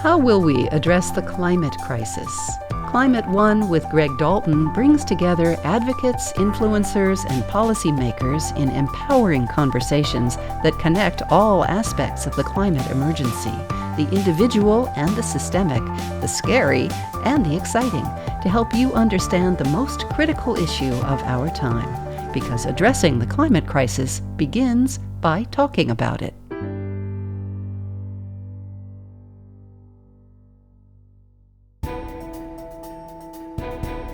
How will we address the climate crisis? Climate One with Greg Dalton brings together advocates, influencers, and policymakers in empowering conversations that connect all aspects of the climate emergency, the individual and the systemic, the scary and the exciting, to help you understand the most critical issue of our time. Because addressing the climate crisis begins by talking about it.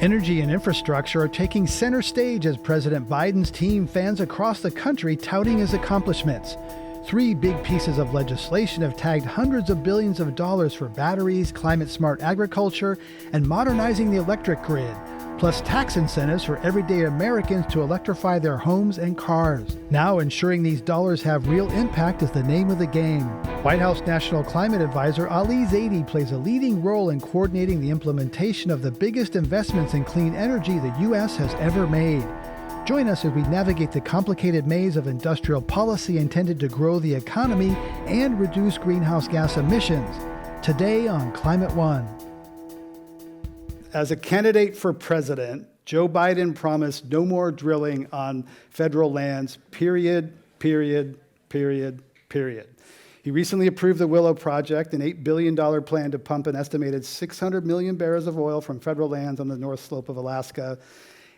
Energy and infrastructure are taking center stage as President Biden's team fans across the country touting his accomplishments. 3 big pieces of legislation have tagged hundreds of billions of dollars for batteries, climate-smart agriculture, and modernizing the electric grid, plus tax incentives for everyday Americans to electrify their homes and cars. Now, ensuring these dollars have real impact is the name of the game. White House National Climate Advisor Ali Zaidi plays a leading role in coordinating the implementation of the biggest investments in clean energy the U.S. has ever made. Join us as we navigate the complicated maze of industrial policy intended to grow the economy and reduce greenhouse gas emissions. Today on Climate One. As a candidate for president, Joe Biden promised no more drilling on federal lands, period. He recently approved the Willow project, an $8 billion plan to pump an estimated 600 million barrels of oil from federal lands on the North Slope of Alaska.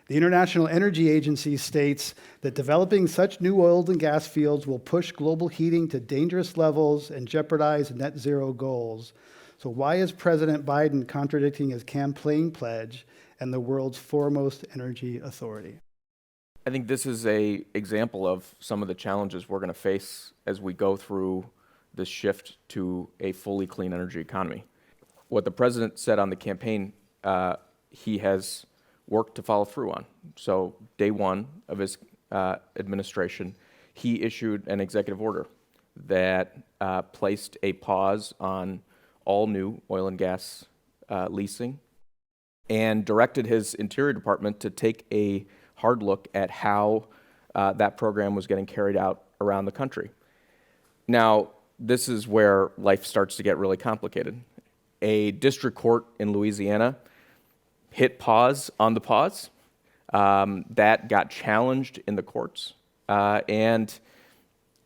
The International Energy Agency states that developing such new oil and gas fields will push global heating to dangerous levels and jeopardize net zero goals. So why is President Biden contradicting his campaign pledge and the world's foremost energy authority? I think this is an example of some of the challenges we're going to face as we go through this shift to a fully clean energy economy. What the president said on the campaign, he has worked to follow through on. So day one of his administration, he issued an executive order that placed a pause on all new oil and gas leasing and directed his Interior Department to take a hard look at how that program was getting carried out around the country. Now, this is where life starts to get really complicated. A district court in Louisiana hit pause on the pause. That got challenged in the courts, and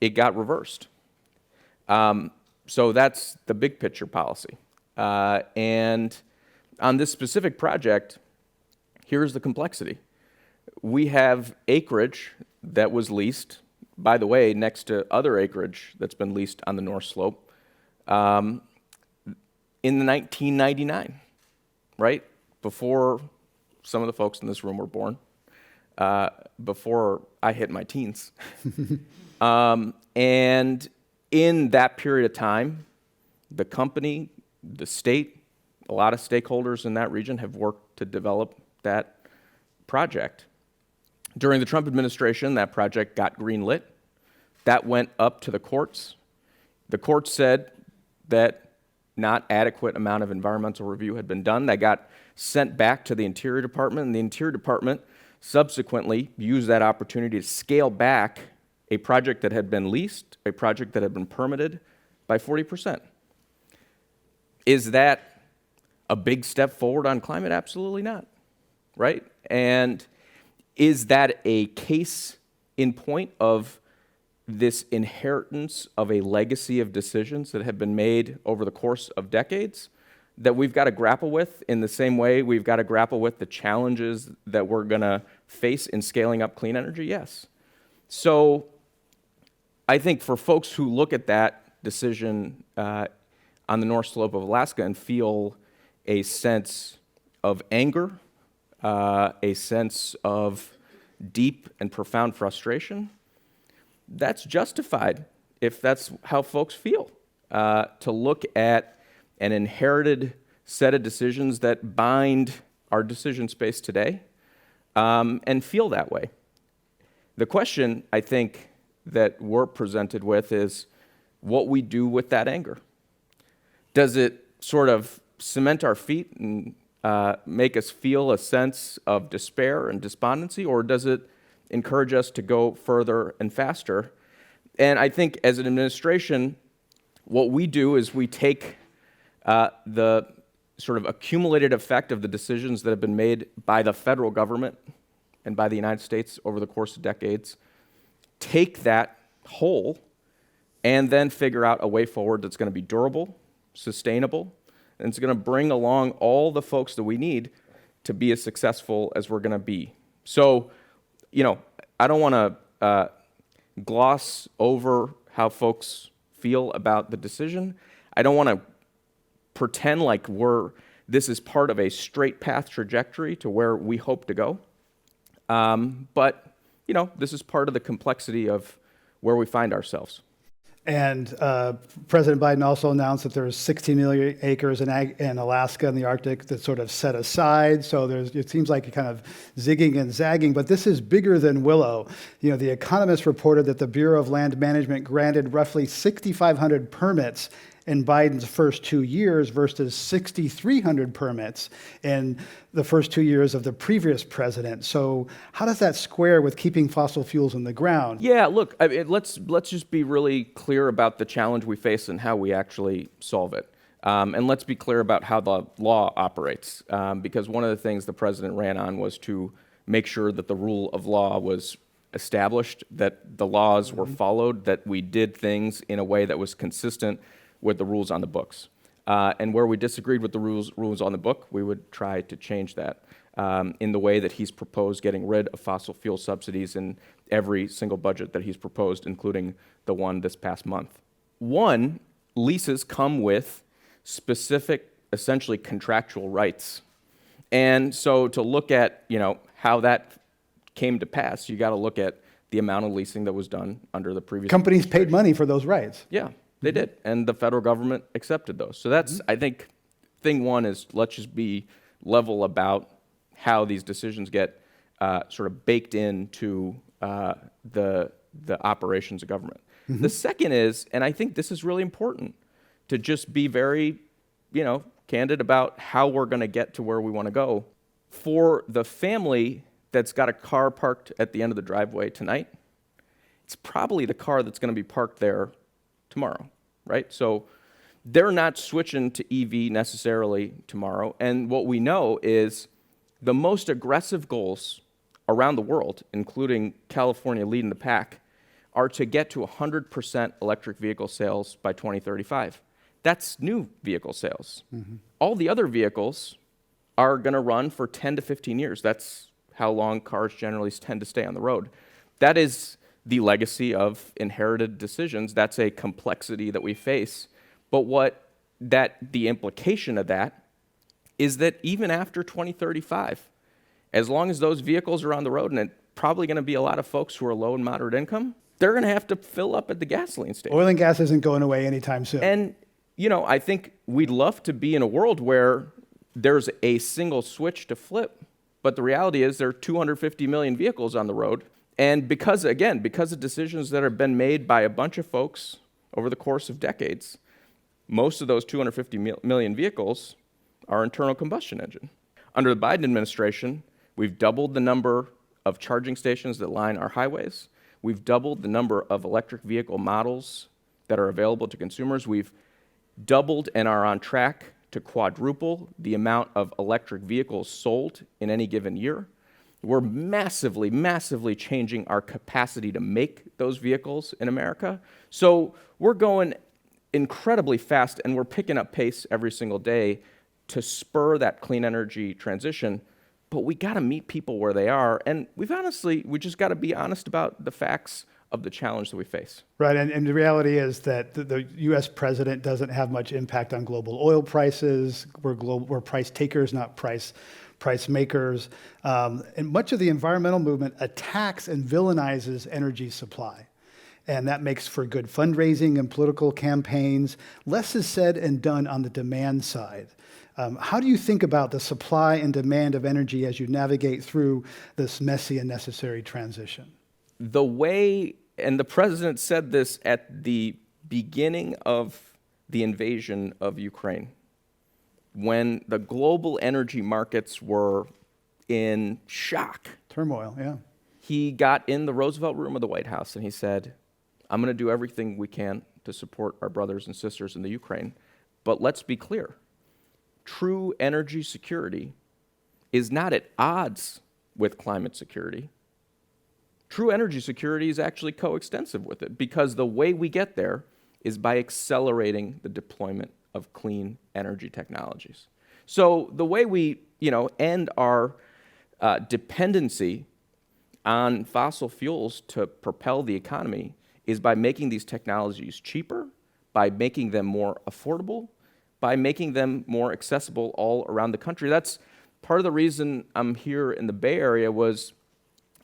it got reversed. So that's the big picture policy. And on this specific project, here's the complexity. We have acreage that was leased, by the way, next to other acreage that's been leased on the North Slope in 1999, right? Before some of the folks in this room were born, before I hit my teens. And in that period of time, the company, the state, a lot of stakeholders in that region have worked to develop that project. During the Trump administration, that project got greenlit. That went up to the courts. The courts said that not adequate amount of environmental review had been done. That got sent back to the Interior Department, and the Interior Department subsequently used that opportunity to scale back a project that had been leased, a project that had been permitted by 40%. Is that a big step forward on climate? Absolutely not, right? And is that a case in point of this inheritance of a legacy of decisions that have been made over the course of decades that we've got to grapple with in the same way we've got to grapple with the challenges that we're going to face in scaling up clean energy? Yes. So I think for folks who look at that decision on the North Slope of Alaska and feel a sense of anger, a sense of deep and profound frustration, that's justified if that's how folks feel, to look at an inherited set of decisions that bind our decision space today and feel that way. The question, I think, that we're presented with is what we do with that anger. Does it sort of cement our feet and make us feel a sense of despair and despondency, or does it encourage us to go further and faster? And I think as an administration, what we do is we take the sort of accumulated effect of the decisions that have been made by the federal government and by the United States over the course of decades, take that whole, and then figure out a way forward that's going to be durable, sustainable, and it's going to bring along all the folks that we need to be as successful as we're going to be. So, I don't want to gloss over how folks feel about the decision. I don't want to pretend like this is part of a straight path trajectory to where we hope to go. But this is part of the complexity of where we find ourselves. And President Biden also announced that there's 16 million acres in Alaska and the Arctic that's sort of set aside. So it seems like you're kind of zigging and zagging, but this is bigger than Willow. The Economist reported that the Bureau of Land Management granted roughly 6,500 permits in Biden's first 2 years versus 6,300 permits in the first 2 years of the previous president. So how does that square with keeping fossil fuels in the ground? Yeah, look, let's just be really clear about the challenge we face and how we actually solve it. And let's be clear about how the law operates, because one of the things the president ran on was to make sure that the rule of law was established, that the laws were followed, that we did things in a way that was consistent with the rules on the books. And where we disagreed with the rules on the book, we would try to change that in the way that he's proposed getting rid of fossil fuel subsidies in every single budget that he's proposed, including the one this past month. One, leases come with specific, essentially contractual rights. And so to look at, how that came to pass, you got to look at the amount of leasing that was done under the previous Companies paid money for those rights. Yeah. They did, and the federal government accepted those. So that's, I think, thing one is let's just be level about how these decisions get sort of baked into the operations of government. The second is, and I think this is really important, to just be very, candid about how we're going to get to where we want to go. For the family that's got a car parked at the end of the driveway tonight, it's probably the car that's going to be parked there tomorrow, right? So they're not switching to EV necessarily tomorrow. And what we know is the most aggressive goals around the world, including California leading the pack, are to get to 100% electric vehicle sales by 2035. That's new vehicle sales. All the other vehicles are going to run for 10 to 15 years. That's how long cars generally tend to stay on the road. That is the legacy of inherited decisions. That's a complexity that we face. But the implication of that is that even after 2035, as long as those vehicles are on the road, and it's probably going to be a lot of folks who are low and moderate income, they're going to have to fill up at the gasoline station. Oil and gas isn't going away anytime soon. And, I think we'd love to be in a world where there's a single switch to flip, but the reality is there are 250 million vehicles on the road. And because of decisions that have been made by a bunch of folks over the course of decades, most of those 250 million vehicles are internal combustion engine. Under the Biden administration, we've doubled the number of charging stations that line our highways. We've doubled the number of electric vehicle models that are available to consumers. We've doubled and are on track to quadruple the amount of electric vehicles sold in any given year. We're massively, massively changing our capacity to make those vehicles in America. So we're going incredibly fast, and we're picking up pace every single day to spur that clean energy transition. But we got to meet people where they are, and we just got to be honest about the facts of the challenge that we face. Right, and the reality is that the U.S. president doesn't have much impact on global oil prices. We're price takers, not price makers. And much of the environmental movement attacks and villainizes energy supply. And that makes for good fundraising and political campaigns. Less is said and done on the demand side. How do you think about the supply and demand of energy as you navigate through this messy and necessary transition? The way, and the president said this at the beginning of the invasion of Ukraine, when the global energy markets were in shock. Turmoil, yeah. He got in the Roosevelt room of the White House and he said, I'm going to do everything we can to support our brothers and sisters in the Ukraine. But let's be clear. True energy security is not at odds with climate security. True energy security is actually coextensive with it, because the way we get there is by accelerating the deployment of clean energy technologies. So the way we, end our dependency on fossil fuels to propel the economy is by making these technologies cheaper, by making them more affordable, by making them more accessible all around the country. That's part of the reason I'm here in the Bay Area, was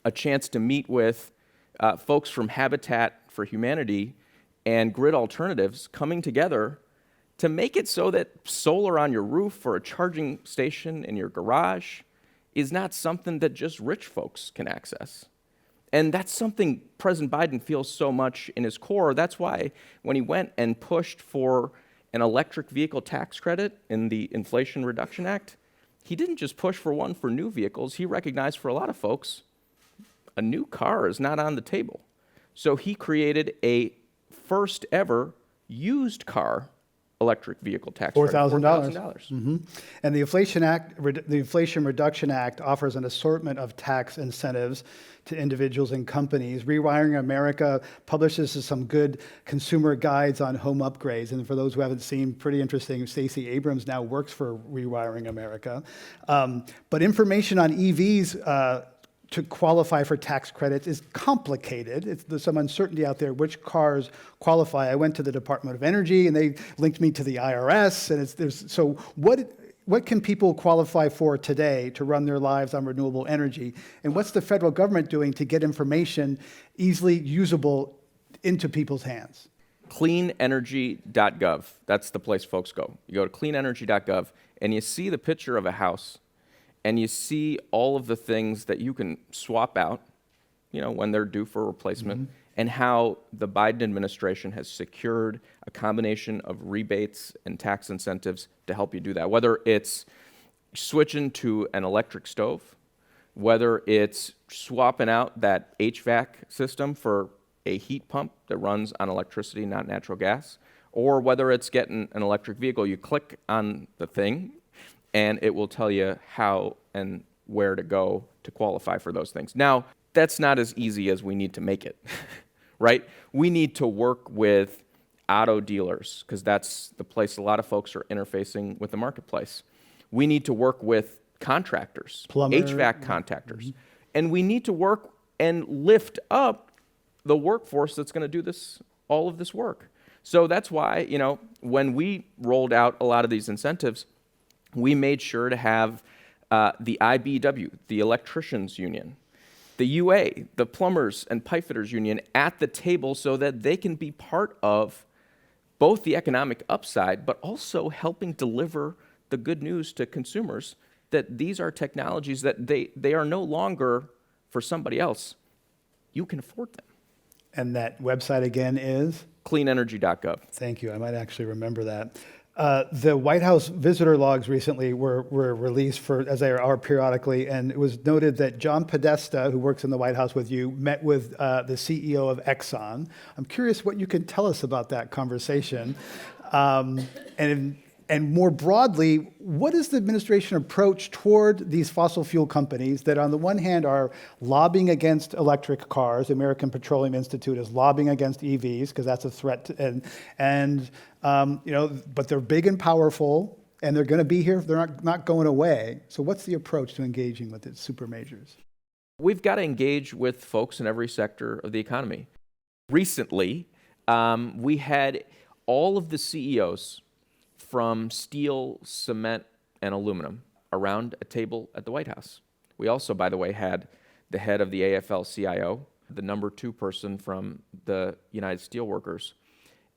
a chance to meet with folks from Habitat for Humanity and Grid Alternatives coming together to make it so that solar on your roof or a charging station in your garage is not something that just rich folks can access. And that's something President Biden feels so much in his core. That's why when he went and pushed for an electric vehicle tax credit in the Inflation Reduction Act, he didn't just push for one for new vehicles. He recognized for a lot of folks, a new car is not on the table. So he created a first ever used car electric vehicle tax credit. $4,000. $4,000. And the Inflation Reduction Act offers an assortment of tax incentives to individuals and companies. Rewiring America publishes some good consumer guides on home upgrades. And for those who haven't seen, pretty interesting, Stacey Abrams now works for Rewiring America. But information on EVs to qualify for tax credits is complicated. There's some uncertainty out there which cars qualify. I went to the Department of Energy and they linked me to the IRS. And so what can people qualify for today to run their lives on renewable energy? And what's the federal government doing to get information easily usable into people's hands? Cleanenergy.gov. That's the place folks go. You go to cleanenergy.gov and you see the picture of a house, and you see all of the things that you can swap out, when they're due for replacement, and how the Biden administration has secured a combination of rebates and tax incentives to help you do that. Whether it's switching to an electric stove, whether it's swapping out that HVAC system for a heat pump that runs on electricity, not natural gas, or whether it's getting an electric vehicle. You click on the thing, and it will tell you how and where to go to qualify for those things. Now, that's not as easy as we need to make it, right? We need to work with auto dealers, because that's the place a lot of folks are interfacing with the marketplace. We need to work with contractors, HVAC contractors, and we need to work and lift up the workforce that's going to do all of this work. So that's why, when we rolled out a lot of these incentives, we made sure to have the IBEW, the Electricians Union, the UA, the Plumbers and Pipefitters Union at the table so that they can be part of both the economic upside, but also helping deliver the good news to consumers that these are technologies that they are no longer for somebody else. You can afford them. And that website again is? Cleanenergy.gov. Thank you. I might actually remember that. The White House visitor logs recently were released, as they are periodically, and it was noted that John Podesta, who works in the White House with you, met with the CEO of Exxon. I'm curious what you can tell us about that conversation. And more broadly, what is the administration approach toward these fossil fuel companies that on the one hand are lobbying against electric cars? The American Petroleum Institute is lobbying against EVs because that's a threat, but they're big and powerful, and they're going to be here. They're not going away. So what's the approach to engaging with the super majors? We've got to engage with folks in every sector of the economy. Recently, we had all of the CEOs from steel, cement, and aluminum around a table at the White House. We also, by the way, had the head of the AFL-CIO, the number 2 person from the United Steelworkers.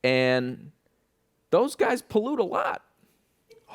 And those guys pollute a lot.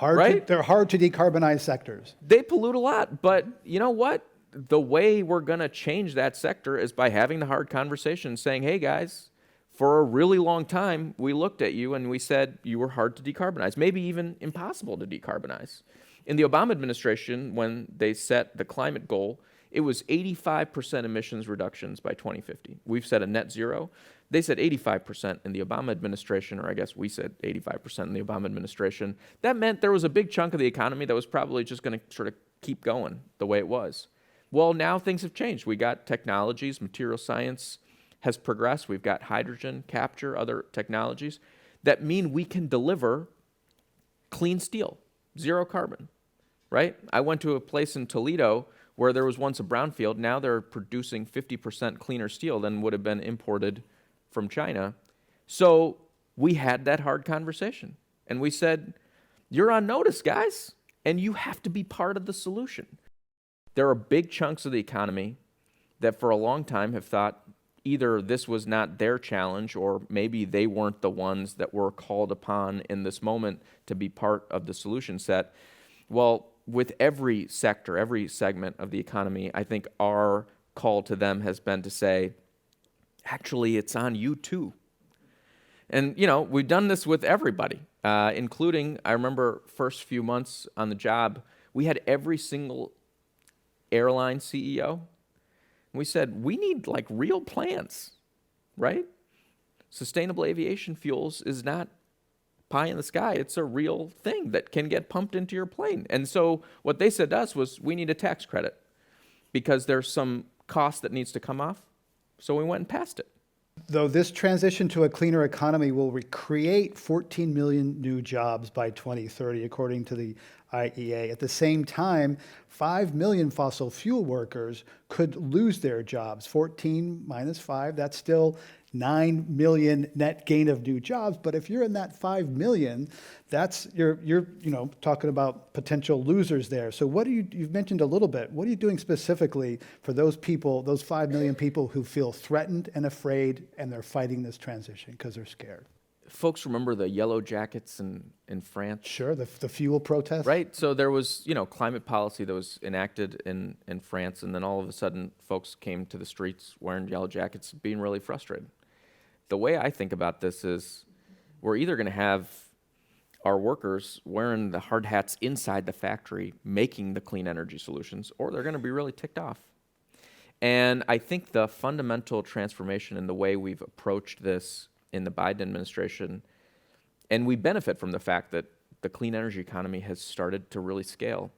They're hard to decarbonize sectors. They pollute a lot, but you know what? The way we're going to change that sector is by having the hard conversation, saying, hey guys, for a really long time, we looked at you and we said you were hard to decarbonize, maybe even impossible to decarbonize. In the Obama administration, when they set the climate goal, it was 85% emissions reductions by 2050. We've set a net zero. They said 85% in the Obama administration, or I guess we said 85% in the Obama administration. That meant there was a big chunk of the economy that was probably just going to sort of keep going the way it was. Well, now things have changed. We got technologies, material science has progressed. We've got hydrogen capture, other technologies that mean we can deliver clean steel, zero carbon, right? I went to a place in Toledo where there was once a brownfield. Now they're producing 50% cleaner steel than would have been imported from China. So we had that hard conversation. And we said, you're on notice, guys, and you have to be part of the solution. There are big chunks of the economy that for a long time have thought either this was not their challenge or maybe they weren't the ones that were called upon in this moment to be part of the solution set. Well, with every sector, every segment of the economy, I think our call to them has been to say, actually, it's on you too. And, you know, we've done this with everybody, including, I remember first few months on the job, we had every single airline CEO. We said, we need like real plans, right? Sustainable aviation fuels is not pie in the sky. It's a real thing that can get pumped into your plane. And so what they said to us was, we need a tax credit because there's some cost that needs to come off. So we went and passed it. Though this transition to a cleaner economy will create 14 million new jobs by 2030, according to the IEA. At the same time, 5 million fossil fuel workers could lose their jobs. 14 minus 5, that's still 9 million net gain of new jobs. But if you're in that 5 million, that's you're talking about potential losers there. So what you've mentioned a little bit, what are you doing specifically for those people, those 5 million people who feel threatened and afraid and they're fighting this transition because they're scared? Folks remember the yellow jackets in France? Sure, the fuel protest. Right, so there was, climate policy that was enacted in France, and then all of a sudden folks came to the streets wearing yellow jackets, being really frustrated. The way I think about this is we're either going to have our workers wearing the hard hats inside the factory making the clean energy solutions, or they're going to be really ticked off. And I think the fundamental transformation in the way we've approached this in the Biden administration, and we benefit from the fact that the clean energy economy has started to really scale,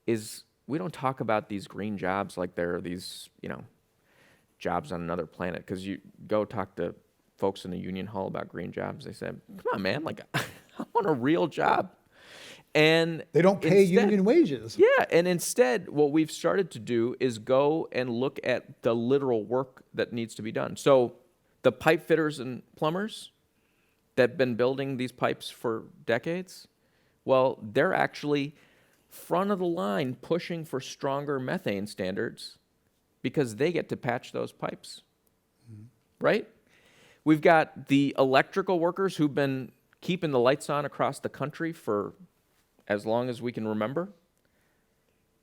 is we don't talk about these green jobs like they're these, jobs on another planet. Because you go talk to folks in the union hall about green jobs, they say, come on, man, I want a real job. And they don't pay union wages. Yeah, and instead, what we've started to do is go and look at the literal work that needs to be done. So the pipe fitters and plumbers that have been building these pipes for decades, well, they're actually front of the line pushing for stronger methane standards because they get to patch those pipes, right? We've got the electrical workers who've been keeping the lights on across the country for as long as we can remember.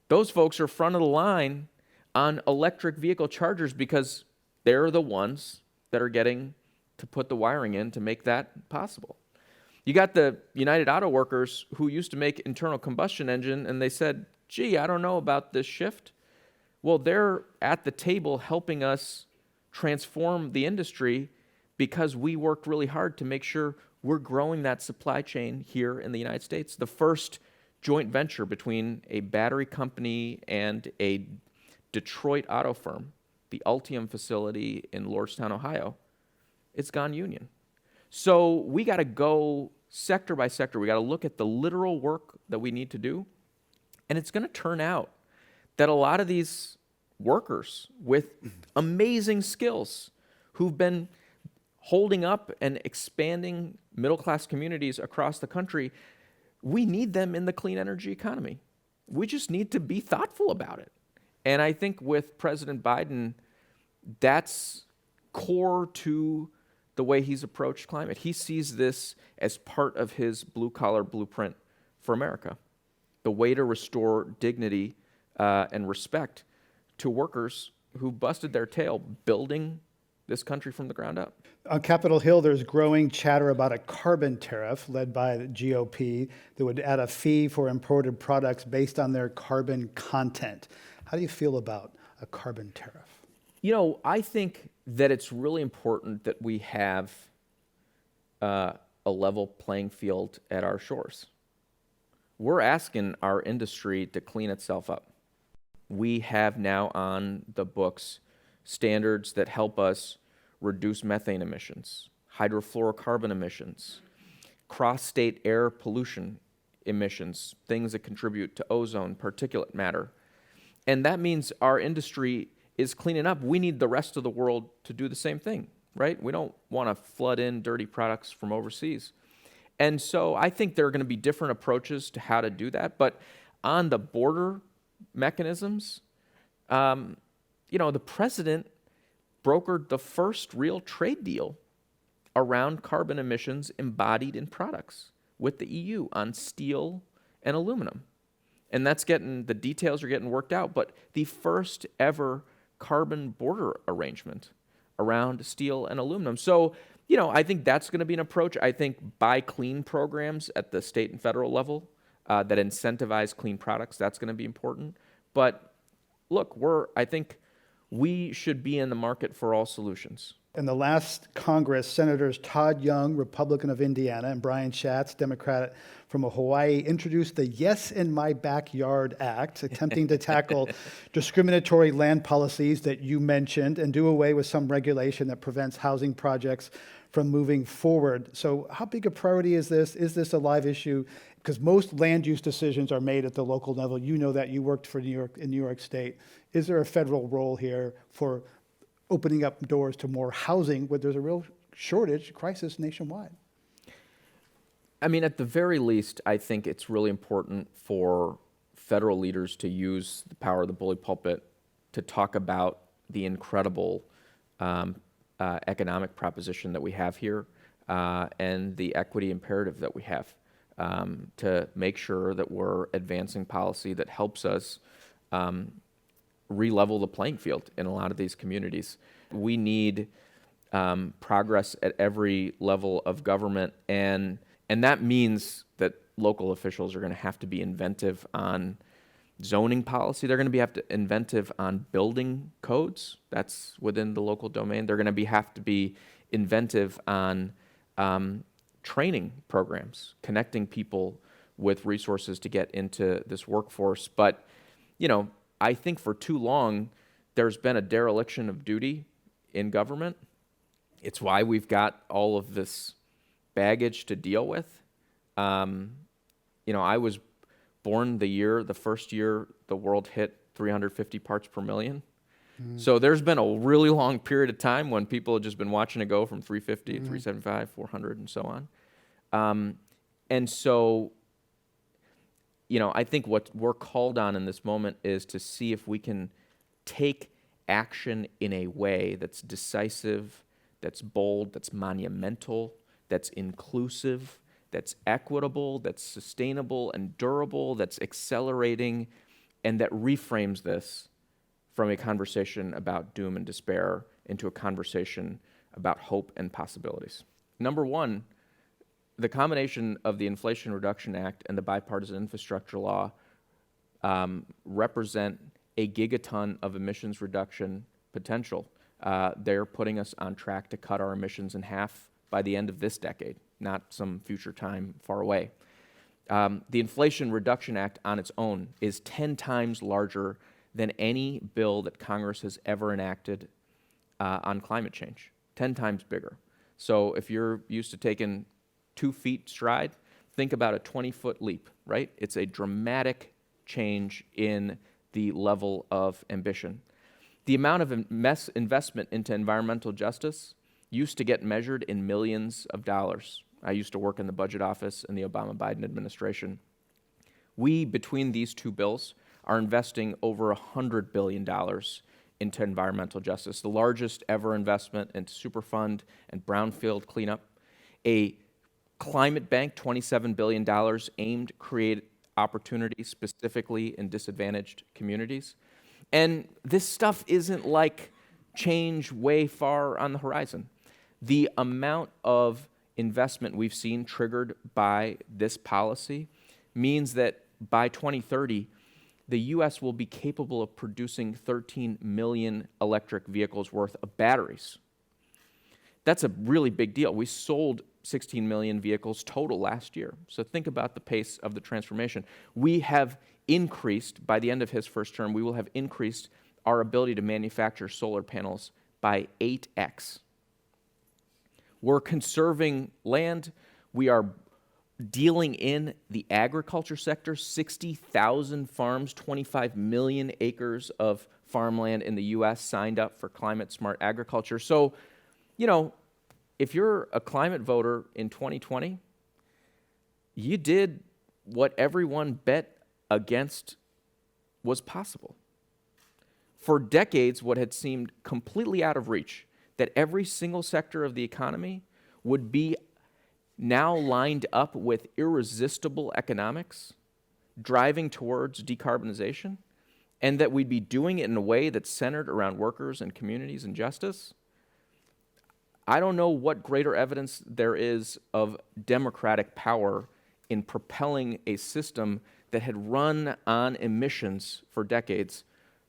Those folks are front of the line on electric vehicle chargers because they're the ones that are getting to put the wiring in to make that possible. You got the United Auto Workers who used to make internal combustion engine, and they said, gee, I don't know about this shift. Well, they're at the table helping us transform the industry because we worked really hard to make sure we're growing that supply chain here in the United States. The first joint venture between a battery company and a Detroit auto firm, the Ultium facility in Lordstown, Ohio, it's gone union. So we got to go sector by sector. We got to look at the literal work that we need to do. And it's going to turn out that a lot of these workers with amazing skills who've been holding up and expanding middle-class communities across the country, we need them in the clean energy economy. We just need to be thoughtful about it. And I think with President Biden, that's core to the way he's approached climate. He sees this as part of his blue-collar blueprint for America, the way to restore dignity and respect to workers who busted their tail building this country from the ground up. On Capitol Hill, there's growing chatter about a carbon tariff led by the GOP that would add a fee for imported products based on their carbon content. How do you feel about a carbon tariff? I think that it's really important that we have a level playing field at our shores. We're asking our industry to clean itself up. We have now on the books standards that help us reduce methane emissions, hydrofluorocarbon emissions, cross-state air pollution emissions, things that contribute to ozone, particulate matter. And that means our industry is cleaning up. We need the rest of the world to do the same thing, right? We don't want to flood in dirty products from overseas. And so I think there are going to be different approaches to how to do that. But on the border mechanisms, the president brokered the first real trade deal around carbon emissions embodied in products with the EU on steel and aluminum. And the details are getting worked out, but the first ever carbon border arrangement around steel and aluminum. So, I think that's going to be an approach. I think buy clean programs at the state and federal level that incentivize clean products, that's going to be important. But look, I think we should be in the market for all solutions. In the last Congress, Senators Todd Young, Republican of Indiana, and Brian Schatz, Democrat from Hawaii, introduced the Yes in My Backyard Act, attempting to tackle discriminatory land policies that you mentioned and do away with some regulation that prevents housing projects from moving forward. So how big a priority is this? Is this a live issue? Because most land use decisions are made at the local level. You know that. You worked for New York State. Is there a federal role here for opening up doors to more housing where there's a real crisis nationwide? At the very least, I think it's really important for federal leaders to use the power of the bully pulpit to talk about the incredible economic proposition that we have here and the equity imperative that we have to make sure that we're advancing policy that helps us re-level the playing field in a lot of these communities. We need progress at every level of government, and that means that local officials are going to have to be inventive on zoning policy. They're going to have to be inventive on building codes. That's within the local domain. They're going to have to be inventive on training programs, connecting people with resources to get into this workforce. But, I think for too long, there's been a dereliction of duty in government. It's why we've got all of this baggage to deal with. I was born the first year the world hit 350 parts per million. So there's been a really long period of time when people have just been watching it go from 350, 375, 400, and so on. And so, I think what we're called on in this moment is to see if we can take action in a way that's decisive, that's bold, that's monumental, that's inclusive, that's equitable, that's sustainable and durable, that's accelerating, and that reframes this from a conversation about doom and despair into a conversation about hope and possibilities. Number one, the combination of the Inflation Reduction Act and the bipartisan infrastructure law represent a gigaton of emissions reduction potential. They're putting us on track to cut our emissions in half by the end of this decade, not some future time far away. The Inflation Reduction Act on its own is 10 times larger than any bill that Congress has ever enacted on climate change, 10 times bigger. So if you're used to taking 2 feet stride, think about a 20-foot leap, right? It's a dramatic change in the level of ambition. The amount of investment into environmental justice used to get measured in millions of dollars. I used to work in the budget office in the Obama-Biden administration. We, between these two bills, are investing over $100 billion into environmental justice, the largest ever investment into Superfund and brownfield cleanup, a climate bank, $27 billion aimed to create opportunities specifically in disadvantaged communities. And this stuff isn't like change way far on the horizon. The amount of investment we've seen triggered by this policy means that by 2030, the U.S. will be capable of producing 13 million electric vehicles worth of batteries. That's a really big deal. We sold 16 million vehicles total last year. So think about the pace of the transformation. We have increased, by the end of his first term, we will have increased our ability to manufacture solar panels by 8x. We're conserving land. We are dealing in the agriculture sector, 60,000 farms, 25 million acres of farmland in the U.S. signed up for climate-smart agriculture. So, you know, if you're a climate voter in 2020, you did what everyone bet against was possible. For decades, what had seemed completely out of reach, that every single sector of the economy would be now lined up with irresistible economics, driving towards decarbonization, and that we'd be doing it in a way that's centered around workers and communities and justice. I don't know what greater evidence there is of democratic power in propelling a system that had run on emissions for decades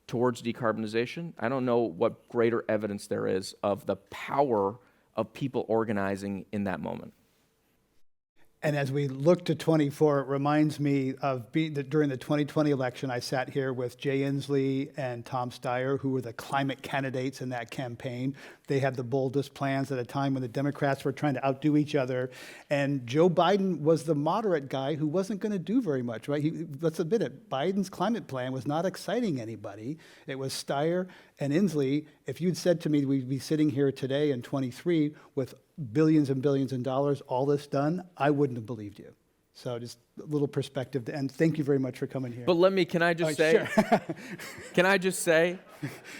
towards decarbonization. I don't know what greater evidence there is of the power of people organizing in that moment. And as we look to 24, it reminds me of during the 2020 election, I sat here with Jay Inslee and Tom Steyer, who were the climate candidates in that campaign. They had the boldest plans at a time when the Democrats were trying to outdo each other. And Joe Biden was the moderate guy who wasn't going to do very much, right? Let's admit it, Biden's climate plan was not exciting anybody. It was Steyer and Inslee. If you'd said to me we'd be sitting here today in 23 with billions and billions of dollars, all this done, I wouldn't have believed you. So just a little perspective, and thank you very much for coming here. But can I just say, sure. Can I just say,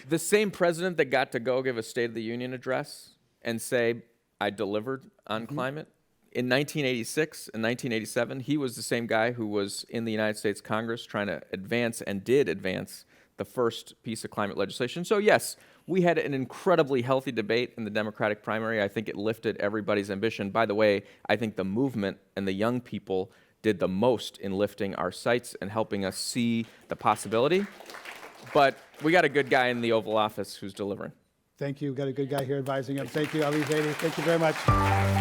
the same president that got to go give a State of the Union address and say, I delivered on climate, in 1986 and 1987, he was the same guy who was in the United States Congress trying to advance, and did advance, the first piece of climate legislation. So yes, we had an incredibly healthy debate in the Democratic primary. I think it lifted everybody's ambition. By the way, I think the movement and the young people did the most in lifting our sights and helping us see the possibility. But we got a good guy in the Oval Office who's delivering. Thank you. We've got a good guy here advising him. Thank you, Ali Zaidi. Thank you very much.